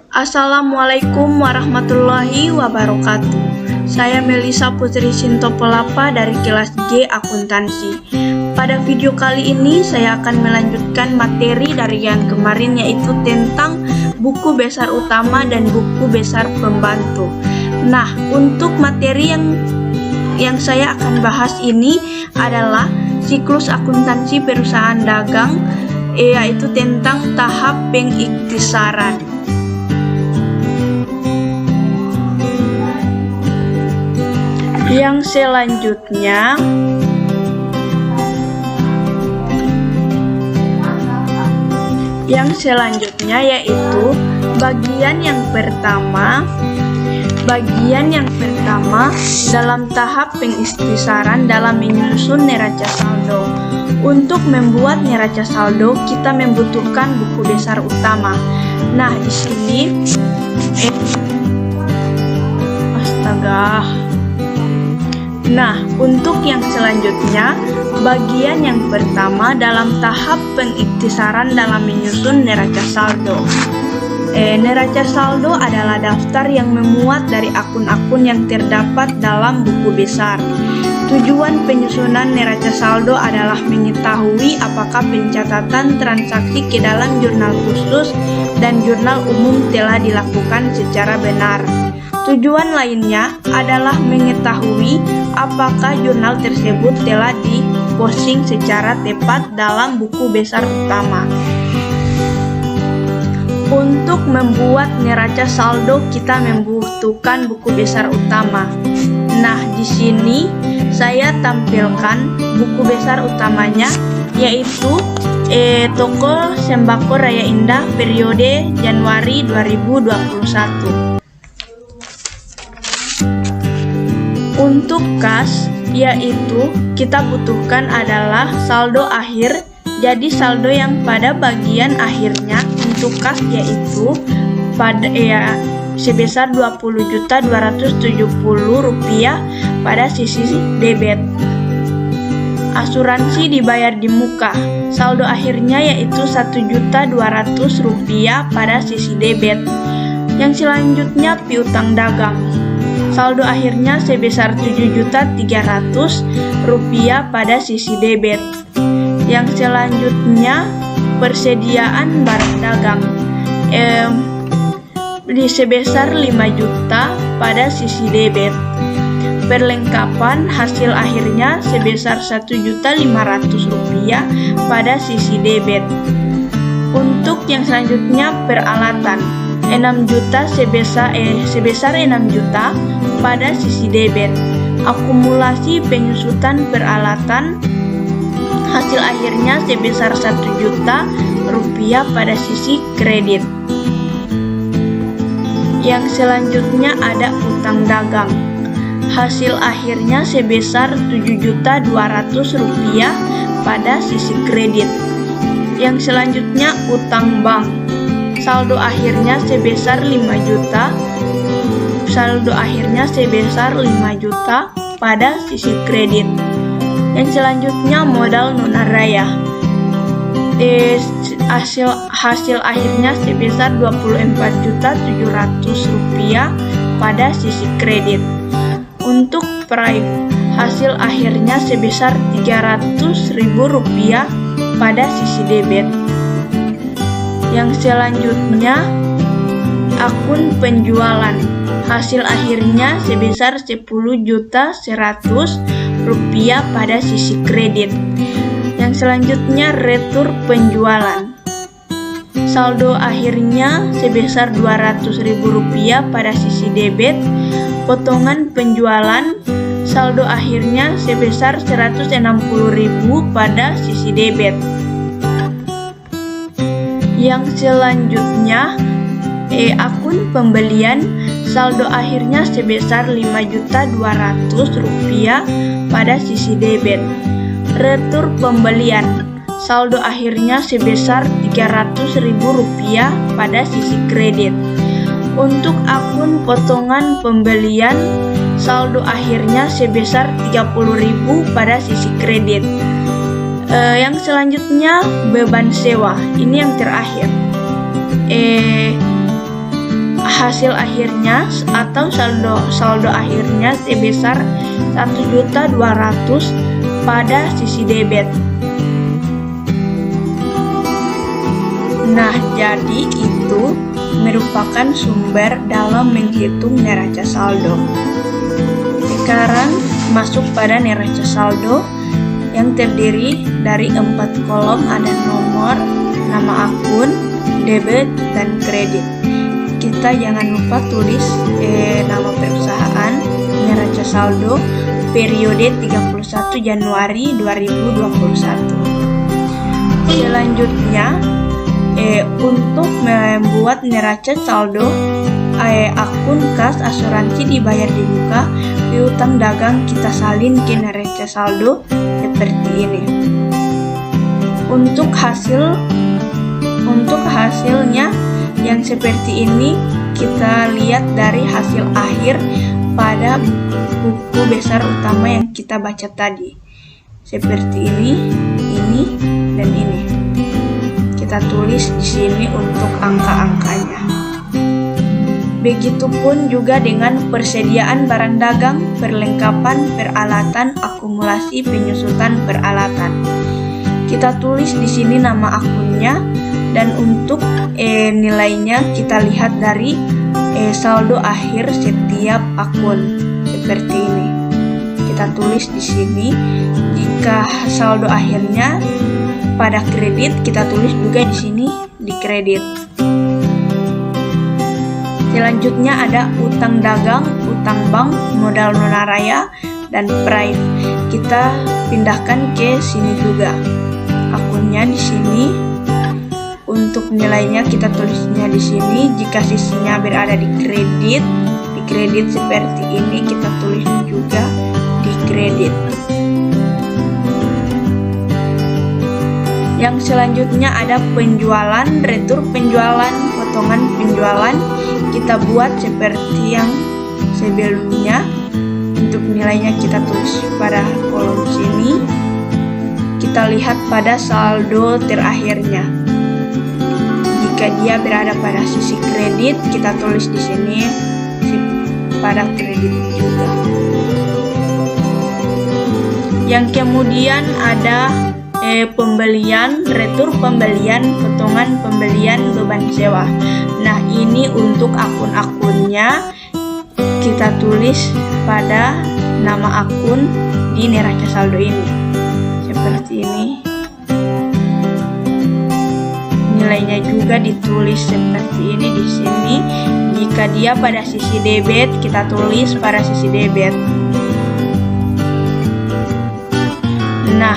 Assalamualaikum warahmatullahi wabarakatuh. Saya Melisa Putri Sintopolapa dari kelas G Akuntansi. Pada video kali ini saya akan melanjutkan materi dari yang kemarin, yaitu tentang buku besar utama dan buku besar pembantu. Nah, untuk materi yang saya akan bahas ini adalah siklus akuntansi perusahaan dagang, yaitu tentang tahap pengiktisaran. Yang selanjutnya yaitu bagian yang pertama dalam tahap pengiktisaran dalam menyusun neraca saldo. Untuk membuat neraca saldo kita membutuhkan buku besar utama. Nah, di sini Nah, untuk yang selanjutnya, bagian yang pertama dalam tahap pengiktisaran dalam menyusun neraca saldo. Neraca saldo adalah daftar yang memuat dari akun-akun yang terdapat dalam buku besar. Tujuan penyusunan neraca saldo adalah mengetahui apakah pencatatan transaksi ke dalam jurnal khusus dan jurnal umum telah dilakukan secara benar. Tujuan lainnya adalah mengetahui apakah jurnal tersebut telah diposting secara tepat dalam buku besar utama. Untuk membuat neraca saldo kita membutuhkan buku besar utama. Nah, di sini saya tampilkan buku besar utamanya, yaitu Toko Sembako Raya Indah periode Januari 2021. Untuk kas, yaitu kita butuhkan adalah saldo akhir. Jadi saldo yang pada bagian akhirnya untuk kas yaitu sebesar Rp20.270 pada sisi debit. Asuransi dibayar di muka. Saldo akhirnya yaitu Rp1.200.000 pada sisi debit. Yang selanjutnya piutang dagang. Saldo akhirnya sebesar Rp7.300.000 pada sisi debit. Yang selanjutnya persediaan barang dagang sebesar 5 juta pada sisi debit. Perlengkapan hasil akhirnya sebesar Rp1.500.000 pada sisi debit. Untuk yang selanjutnya peralatan 6 juta sebesar 6 juta pada sisi debit. Akumulasi penyusutan peralatan hasil akhirnya sebesar Rp1 juta pada sisi kredit. Yang selanjutnya ada utang dagang. Hasil akhirnya sebesar Rp7.200.000 pada sisi kredit. Yang selanjutnya utang bank. Saldo akhirnya sebesar 5 juta. Saldo akhirnya sebesar 5 juta pada sisi kredit. Yang selanjutnya modal nonaraya. Hasil akhirnya sebesar Rp24.700.000 pada sisi kredit. Untuk prime, hasil akhirnya sebesar Rp300.000 pada sisi debit. Yang selanjutnya akun penjualan. Hasil akhirnya sebesar Rp10.100.000 pada sisi kredit. Yang selanjutnya retur penjualan. Saldo akhirnya sebesar Rp200.000 pada sisi debit. Potongan penjualan. Saldo akhirnya sebesar Rp160.000 pada sisi debit. Yang selanjutnya akun pembelian. Saldo akhirnya sebesar Rp5.200.000 pada sisi debit. Retur pembelian. Saldo akhirnya sebesar Rp300.000 pada sisi kredit. Untuk akun potongan pembelian, saldo akhirnya sebesar Rp30.000 pada sisi kredit. Yang selanjutnya beban sewa, ini yang terakhir. hasil akhirnya atau saldo akhirnya sebesar 1.200.000 pada sisi debit. Nah, jadi itu merupakan sumber dalam menghitung neraca saldo. Sekarang masuk pada neraca saldo yang terdiri dari 4 kolom, ada nomor, nama akun, debit, dan kredit. Kita jangan lupa tulis nama perusahaan, neraca saldo, periode 31 Januari 2021. Selanjutnya, untuk membuat neraca saldo, akun kas asuransi dibayar dibuka, piutang dagang kita salin ke neraca saldo seperti ini. Untuk hasilnya yang seperti ini kita lihat dari hasil akhir pada buku besar utama yang kita baca tadi. Seperti ini, dan ini. Kita tulis di sini untuk angka-angkanya. Begitupun juga dengan persediaan barang dagang, perlengkapan, peralatan, akumulasi, penyusutan peralatan. Kita tulis di sini nama akunnya, dan untuk nilainya kita lihat dari saldo akhir setiap akun seperti ini. Kita tulis di sini. Jika saldo akhirnya pada kredit, kita tulis juga di sini di kredit. Selanjutnya ada utang dagang, utang bank, modal nonaraya, dan prive. Kita pindahkan ke sini juga. Akunnya di sini. Untuk nilainya kita tulisnya di sini. Jika sisinya berada di kredit seperti ini, kita tulis juga di kredit. Yang selanjutnya ada penjualan, retur penjualan, potongan penjualan. Kita buat seperti yang sebelumnya. Untuk nilainya kita tulis pada kolom sini. Kita lihat pada saldo terakhirnya. Jika dia berada pada sisi kredit, kita tulis di sini pada kredit juga. Yang kemudian ada pembelian, retur pembelian, potongan pembelian, beban sewa. Nah, ini untuk akun-akunnya kita tulis pada nama akun di neraca saldo ini. Seperti ini. Nilainya juga ditulis seperti ini di sini. Jika dia pada sisi debit, kita tulis pada sisi debit. Nah,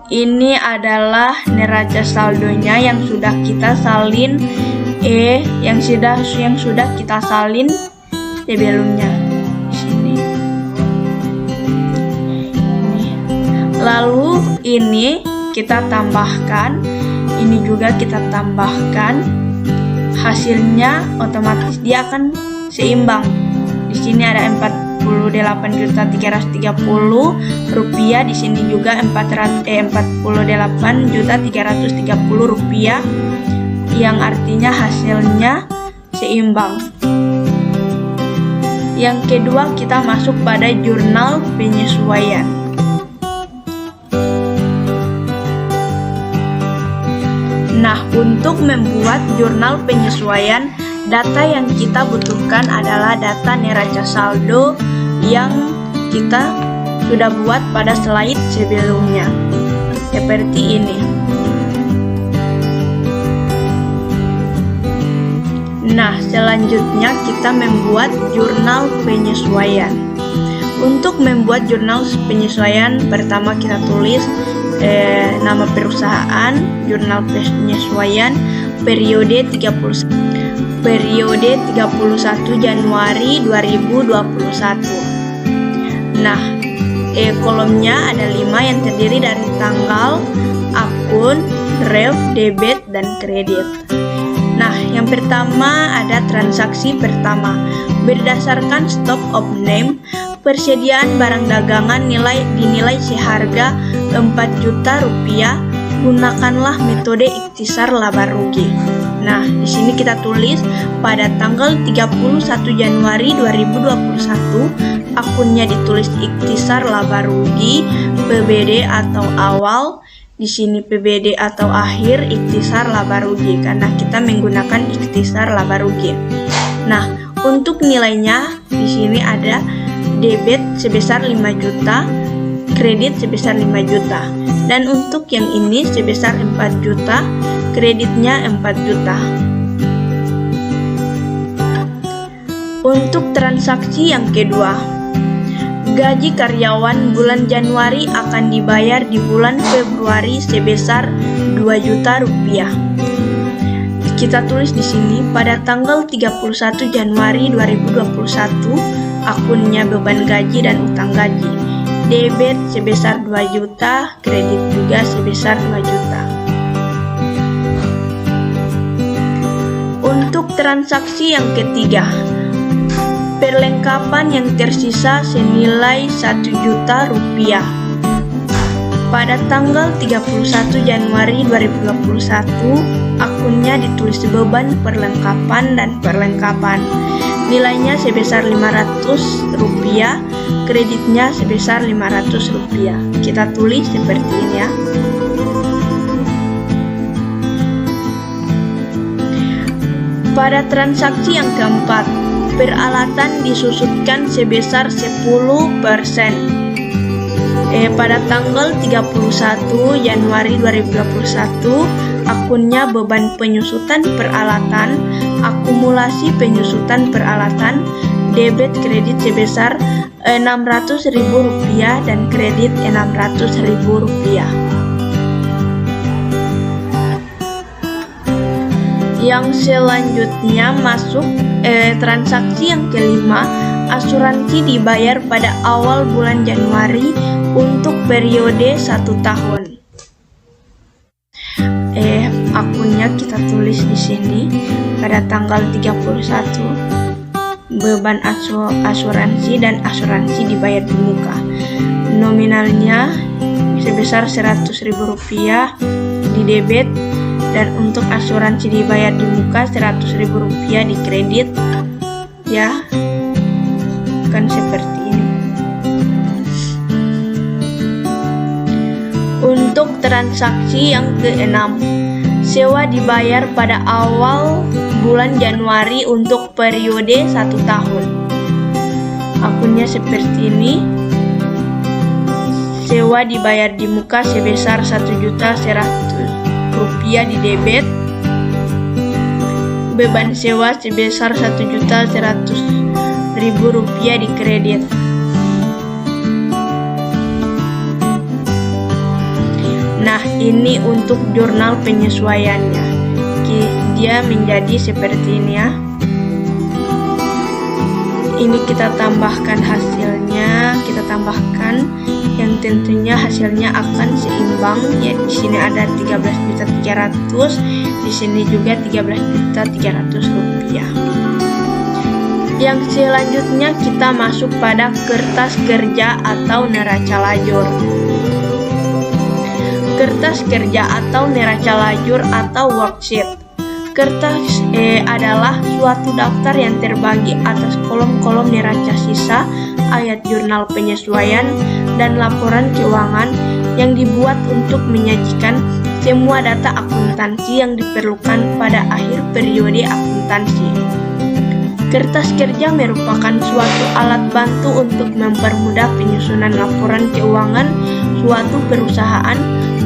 ini adalah neraca saldonya yang sudah kita salin, yang sudah kita salin sebelumnya. Di sini. Lalu ini kita tambahkan, ini juga kita tambahkan. Hasilnya otomatis dia akan seimbang. Di sini ada 48.330 rupiah, di sini juga 48.330 rupiah, yang artinya hasilnya seimbang. Yang kedua, kita masuk pada jurnal penyesuaian. Nah, untuk membuat jurnal penyesuaian, data yang kita butuhkan adalah data neraca saldo yang kita sudah buat pada slide sebelumnya. Seperti ini. Nah, selanjutnya kita membuat jurnal penyesuaian. Untuk membuat jurnal penyesuaian, pertama kita tulis nama perusahaan, jurnal penyesuaian, periode 31 Januari 2021. Nah, kolomnya ada 5 yang terdiri dari tanggal, akun, ref, debit, dan kredit. Nah, yang pertama ada transaksi pertama. Berdasarkan stock of name, persediaan barang dagangan dinilai seharga 4 juta rupiah. Gunakanlah metode ikhtisar laba rugi. Nah, di sini kita tulis pada tanggal 31 Januari 2021, akunnya ditulis ikhtisar laba rugi, PBD atau awal. Di sini PBD atau akhir, ikhtisar laba rugi karena kita menggunakan ikhtisar laba rugi. Nah, untuk nilainya di sini ada debit sebesar 5 juta, kredit sebesar 5 juta. Dan untuk yang ini sebesar 4 juta, kreditnya 4 juta. Untuk transaksi yang kedua, gaji karyawan bulan Januari akan dibayar di bulan Februari sebesar 2 juta rupiah. Kita tulis di sini pada tanggal 31 Januari 2021, akunnya beban gaji dan utang gaji. Debit sebesar 2 juta, kredit juga sebesar 2 juta. Untuk transaksi yang ketiga, perlengkapan yang tersisa senilai 1 juta rupiah. Pada tanggal 31 Januari 2021, akunnya ditulis beban perlengkapan dan perlengkapan. Nilainya sebesar 500 rupiah, kreditnya sebesar 500 rupiah. Kita tulis seperti ini ya. Pada transaksi yang keempat, peralatan disusutkan sebesar 10%. Pada tanggal 31 Januari 2021, akunnya beban penyusutan peralatan, akumulasi penyusutan peralatan, debit kredit sebesar Rp600.000 dan kredit Rp600.000. Yang selanjutnya masuk transaksi yang kelima, asuransi dibayar pada awal bulan Januari untuk periode 1 tahun. Akunnya kita tulis di sini pada tanggal 31. Beban asuransi dan asuransi dibayar di muka. Nominalnya sebesar Rp100.000 di debit, dan untuk asuransi dibayar di muka Rp100.000 di kredit. Ya, kan seperti ini. Untuk transaksi yang keenam, sewa dibayar pada awal bulan Januari untuk periode 1 tahun. Akunnya seperti ini. Sewa dibayar di muka sebesar Rp1.100.000 di debit. Beban sewa sebesar Rp1.100.000 di kredit. Nah, ini untuk jurnal penyesuaiannya. Dia menjadi seperti ini ya. Ini kita tambahkan hasilnya, kita tambahkan yang tentunya hasilnya akan seimbang ya. Di sini ada 13.300.000, di sini juga 13.300.000 rupiah. Yang selanjutnya kita masuk pada kertas kerja atau neraca lajur. Kertas kerja atau neraca lajur atau worksheet. Kertas adalah suatu daftar yang terbagi atas kolom-kolom neraca sisa, ayat jurnal penyesuaian, dan laporan keuangan yang dibuat untuk menyajikan semua data akuntansi yang diperlukan pada akhir periode akuntansi. Kertas kerja merupakan suatu alat bantu untuk mempermudah penyusunan laporan keuangan suatu perusahaan.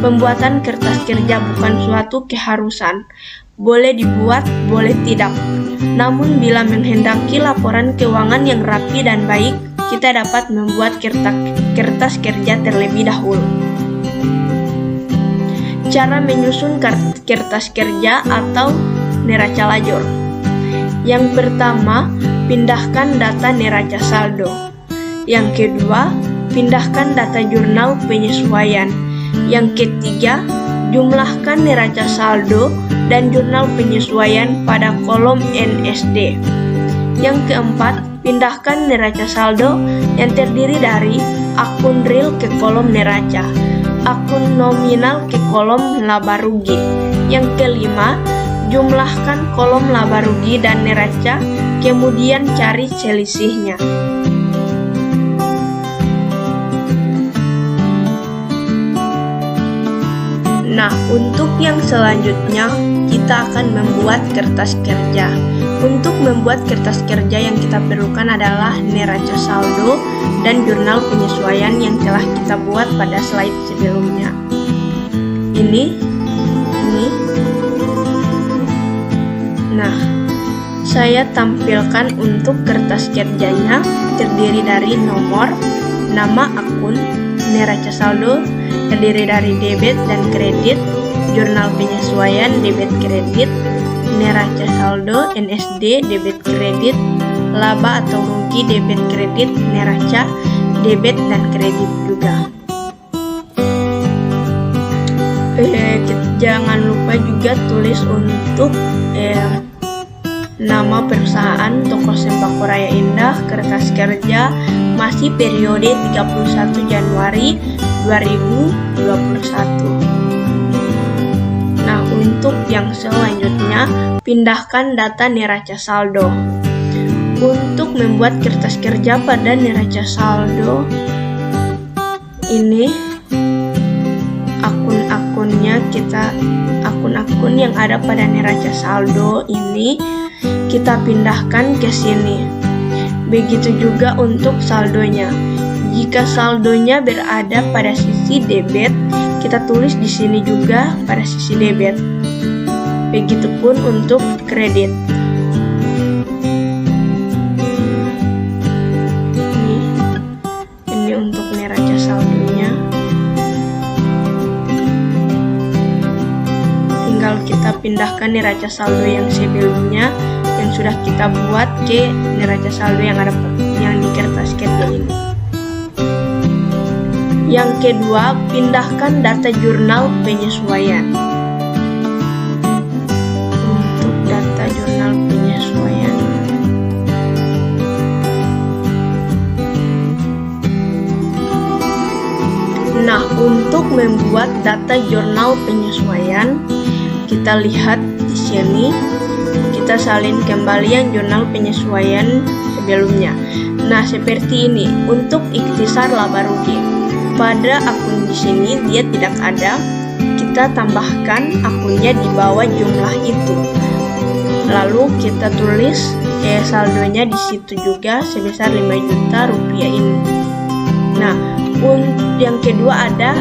Pembuatan kertas kerja bukan suatu keharusan. Boleh dibuat, boleh tidak. Namun bila menghendaki laporan keuangan yang rapi dan baik, kita dapat membuat kertas kerja terlebih dahulu. Cara menyusun kertas kerja atau neraca lajur. Yang pertama, pindahkan data neraca saldo. Yang kedua, pindahkan data jurnal penyesuaian. Yang ketiga, jumlahkan neraca saldo dan jurnal penyesuaian pada kolom NSD. Yang keempat, pindahkan neraca saldo yang terdiri dari akun real ke kolom neraca, akun nominal ke kolom laba rugi. Yang kelima, Jumlahkan kolom laba rugi dan neraca, kemudian cari selisihnya. Nah, untuk yang selanjutnya kita akan membuat kertas kerja. Untuk membuat kertas kerja yang kita perlukan adalah neraca saldo dan jurnal penyesuaian yang telah kita buat pada slide sebelumnya. Ini. Nah, saya tampilkan untuk kertas kerjanya terdiri dari nomor, nama akun, neraca saldo, terdiri dari debit dan kredit, jurnal penyesuaian debit kredit, neraca saldo NSD debit kredit, laba atau rugi debit kredit, neraca debit dan kredit juga. Jangan lupa juga tulis untuk nama perusahaan toko Sembako Raya Indah kertas kerja masih periode 31 Januari 2021. Nah, untuk yang selanjutnya, pindahkan data neraca saldo. Untuk membuat kertas kerja pada neraca saldo, ini akun yang ada pada neraca saldo ini kita pindahkan ke sini. Begitu juga untuk saldonya. Jika saldonya berada pada sisi debit, kita tulis di sini juga pada sisi debit. Begitupun untuk kredit. Ini untuk neraca saldonya. Tinggal kita pindahkan neraca saldo yang sebelumnya yang sudah kita buat ke neraca saldo yang ada di kertas kerja ini. Yang kedua, pindahkan data jurnal penyesuaian. Untuk data jurnal penyesuaian, nah, untuk membuat data jurnal penyesuaian, kita lihat di sini, kita salin kembali yang jurnal penyesuaian sebelumnya. Nah, seperti ini untuk ikhtisar laba rugi. Pada akun di sini dia tidak ada, kita tambahkan akunnya di bawah jumlah itu. Lalu kita tulis saldonya di situ juga sebesar 5 juta rupiah ini. Nah, yang kedua ada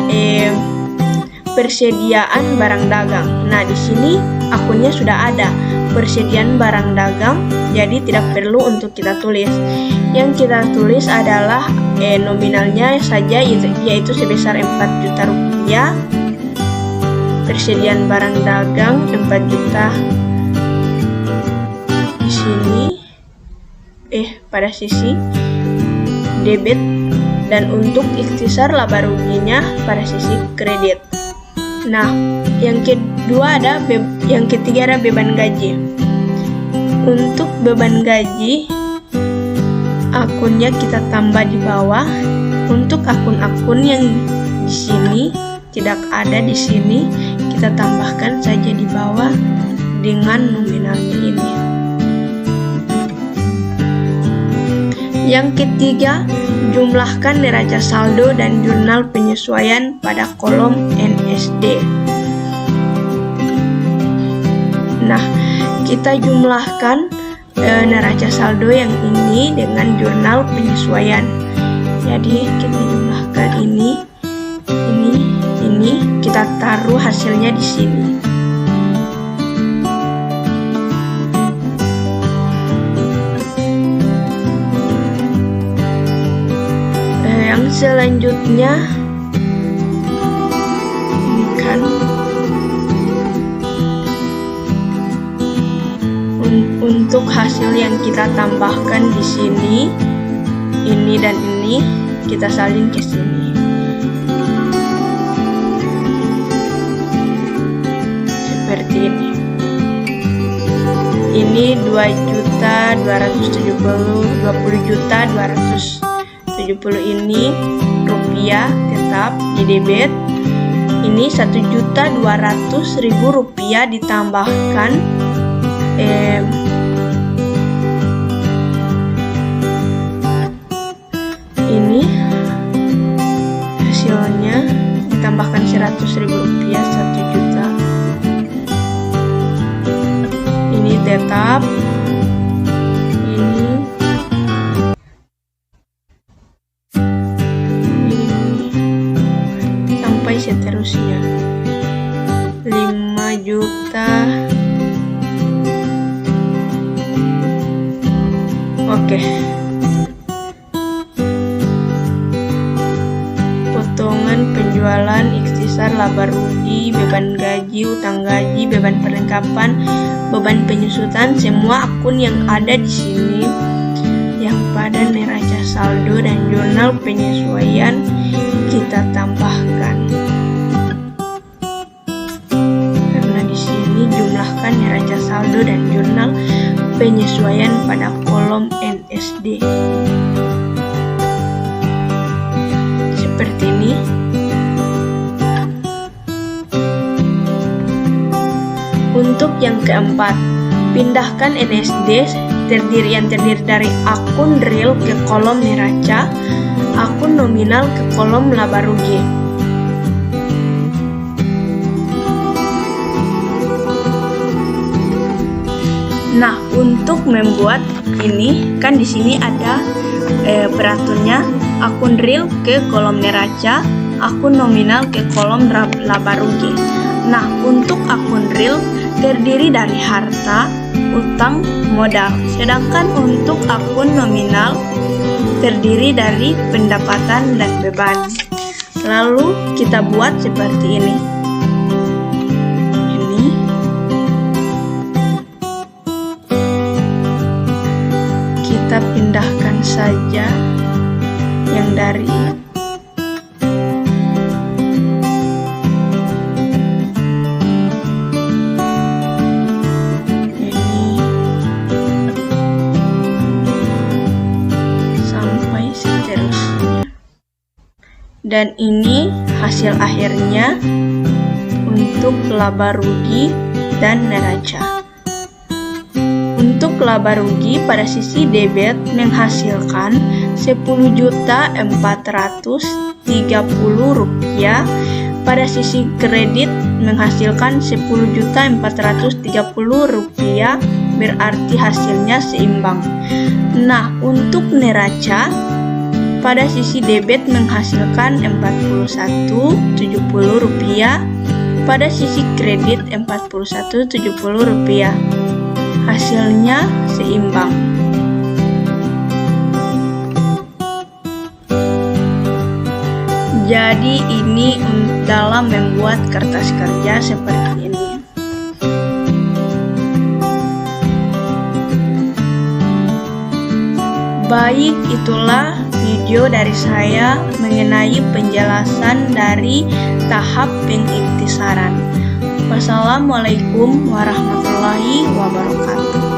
persediaan barang dagang. Nah, di sini akunnya sudah ada persediaan barang dagang, jadi tidak perlu untuk kita tulis. Yang kita tulis adalah nominalnya saja, yaitu sebesar 4 juta rupiah. Persediaan barang dagang 4 juta di sini, pada sisi debit, dan untuk ikhtisar laba ruginya pada sisi kredit. Nah, yang ketiga ada beban gaji. Untuk beban gaji, akunnya kita tambah di bawah. Untuk akun-akun yang di sini tidak ada di sini, kita tambahkan saja di bawah dengan nominalnya ini. Yang ketiga, jumlahkan neraca saldo dan jurnal penyesuaian pada kolom NSD. Nah, kita jumlahkan neraca saldo yang ini dengan jurnal penyesuaian. Jadi kita jumlahkan ini, kita taruh hasilnya di sini. Yang selanjutnya ini kan untuk hasil yang kita tambahkan di sini, ini dan ini kita salin ke sini. Seperti ini. Ini 20.270 ini rupiah tetap di debit. Ini 1.200.000 rupiah ditambahkan ini hasilnya ditambahkan 100.000 rupiah, 1 juta. Ini tetap, ini sampai seterusnya 5 juta. Oke. Potongan penjualan, ikhtisar, laba rugi, beban gaji, utang gaji, beban perlengkapan, beban penyusutan, semua akun yang ada di sini yang pada neraca saldo dan jurnal penyesuaian kita tambahkan. Karena di sini jumlahkan neraca saldo dan jurnal penyesuaian pada kolom NSD. Seperti ini. Untuk yang keempat, pindahkan NSD yang terdiri dari akun real ke kolom neraca, akun nominal ke kolom laba rugi. Nah, untuk membuat ini kan di sini ada peraturnya, akun real ke kolom neraca, akun nominal ke kolom laba rugi. Nah, untuk akun real terdiri dari harta, utang, modal. Sedangkan untuk akun nominal terdiri dari pendapatan dan beban. Lalu kita buat seperti ini. Kita pindahkan saja yang dari ini sampai seterusnya. Dan ini hasil akhirnya untuk laba rugi dan neraca. Untuk laba rugi pada sisi debit menghasilkan Rp10.430.000, pada sisi kredit menghasilkan Rp10.430.000, berarti hasilnya seimbang. Nah, untuk neraca pada sisi debit menghasilkan Rp41.70, pada sisi kredit Rp41.70. Hasilnya seimbang. Jadi ini dalam membuat kertas kerja seperti ini. Baik, itulah video dari saya mengenai penjelasan dari tahap pengikhtisaran. Wassalamualaikum warahmatullahi wabarakatuh.